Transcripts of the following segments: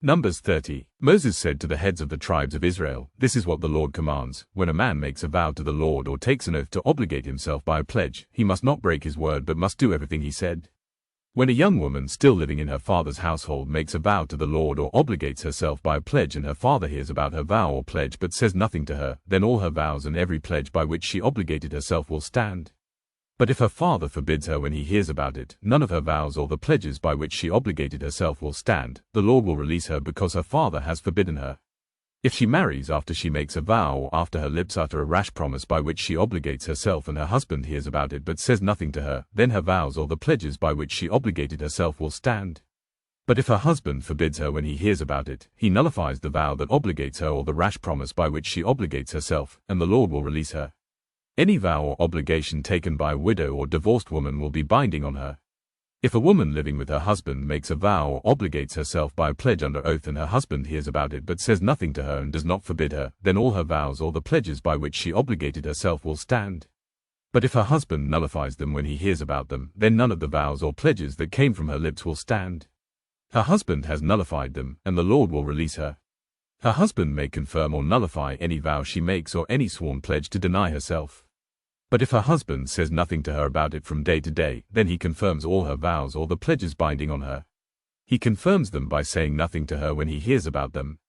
Numbers 30. Moses said to the heads of the tribes of Israel, "This is what the Lord commands. When a man makes a vow to the Lord or takes an oath to obligate himself by a pledge, he must not break his word but must do everything he said. When a young woman still living in her father's household makes a vow to the Lord or obligates herself by a pledge and her father hears about her vow or pledge but says nothing to her, then all her vows and every pledge by which she obligated herself will stand. But if her father forbids her when he hears about it, none of her vows or the pledges by which she obligated herself will stand. The Lord will release her because her father has forbidden her. If she marries after she makes a vow or after her lips utter a rash promise by which she obligates herself and her husband hears about it but says nothing to her, then her vows or the pledges by which she obligated herself will stand. But if her husband forbids her when he hears about it, he nullifies the vow that obligates her or the rash promise by which she obligates herself, and the Lord will release her. Any vow or obligation taken by a widow or divorced woman will be binding on her. If a woman living with her husband makes a vow or obligates herself by a pledge under oath and her husband hears about it but says nothing to her and does not forbid her, then all her vows or the pledges by which she obligated herself will stand. But if her husband nullifies them when he hears about them, then none of the vows or pledges that came from her lips will stand. Her husband has nullified them, and the Lord will release her. Her husband may confirm or nullify any vow she makes or any sworn pledge to deny herself. But if her husband says nothing to her about it from day to day, then he confirms all her vows or the pledges binding on her. He confirms them by saying nothing to her when he hears about them.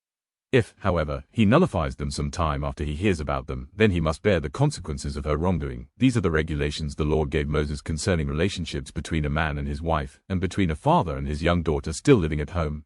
If, however, he nullifies them some time after he hears about them, then he must bear the consequences of her wrongdoing. These are the regulations the Lord gave Moses concerning relationships between a man and his wife, and between a father and his young daughter still living at home.